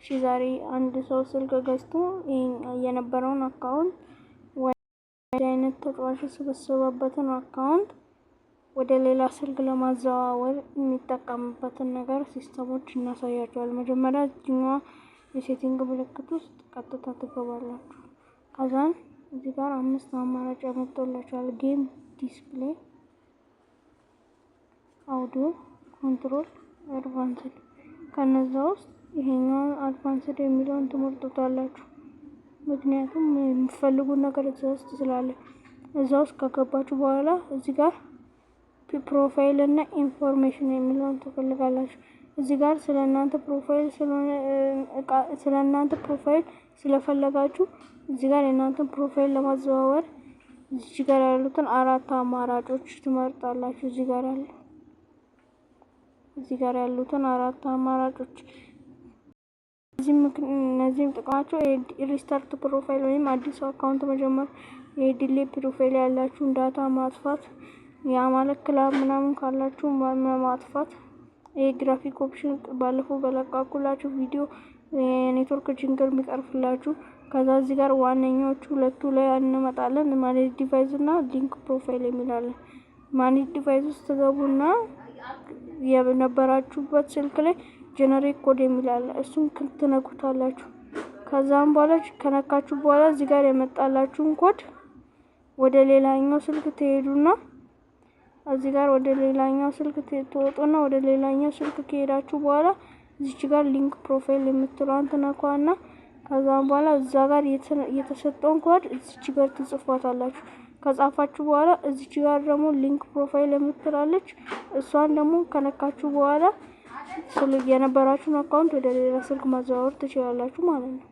ዛሬ አንድ ሰው ስልክ ገዝቶ የነበረውን አካውንት ወደ አይነት ተጫዋች የሰበሰበበትን አካውንት ወደ ሌላ ስልክ ለማዘዋወር የሚጠቀምበትን ነገር ሲስተሞች እናሳያቸዋለን። መጀመሪያ እዚህኛው የሴቲንግ ምልክት ውስጥ ቀጥታ ትገባላችሁ። ከዛን እዚህ ጋር 5 አማራጭ ያመጣላችኋል። ጌም፣ ዲስፕሌይ፣ አውዲዮ፣ ኮንትሮል፣ አድቫንስድ። ከነዛ ውስጥ ይሄኛውን አድቫንስድ የሚለውን ትመርጡታላችሁ። ምክንያቱም የምትፈልጉት ነገር እዛ ውስጥ ስላለ። እዛ ውስጥ ከገባችሁ በኋላ እዚህ ጋር ፕሮፋይል እና ኢንፎርሜሽን የሚለውን ትፈልጋላችሁ። እዚህ ጋር ስለናንተ ፕሮፋይል ስለፈለጋችሁ እዚህ ጋር የናንተን ፕሮፋይል ለማዘዋወር እዚህ ጋር ያሉትን 4 አማራጮች ትመርጣላችሁ። እዚህ ጋር ያሉትን 4 አማራጮች እነዚህም ጥቅማቸው ሪስታርት ፕሮፋይል ወይም አዲስ አካውንት መጀመር፣ የዲሌት ፕሮፋይል ያላችሁን ዳታ ማጥፋት፣ ያ ማለት ክላብ ምናምን ካላችሁ ማጥፋት፣ የግራፊክ ኦፕሽን ባለፈው በለቃኩላችሁ ቪዲዮ የኔትወርክ ችግር የሚቀርፍላችሁ። ከዛ እዚህ ጋር ዋነኞቹ ሁለቱ ላይ እንመጣለን። ማኔጅ ዲቫይስ እና ሊንክ ፕሮፋይል የሚላለን። ማኔጅ ዲቫይስ ውስጥ ተገቡና የነበራችሁበት ስልክ ላይ ጀነሬት ኮድ የሚላል እሱን ትነኩታላችሁ። ከዛም በኋላ ከነካችሁ በኋላ እዚህ ጋር የመጣላችሁን ኮድ ወደ ሌላኛው ስልክ ትሄዱና እዚህ ጋር ወደ ሌላኛው ስልክ ትወጡና ወደ ሌላኛው ስልክ ከሄዳችሁ በኋላ እዚህ ጋር ሊንክ ፕሮፋይል የምትለዋን ትነኳና ከዛም በኋላ እዛ ጋር የተሰጠውን ኮድ እዚህ ጋር ትጽፏታላችሁ። ከጻፋችሁ በኋላ እዚህ ጋር ደግሞ ሊንክ ፕሮፋይል የምትላለች እሷን ደግሞ ከነካችሁ በኋላ የነበራችሁን አካውንት ወደ ሌላ ስልክ ማዘዋወር ትችላላችሁ ማለት ነው።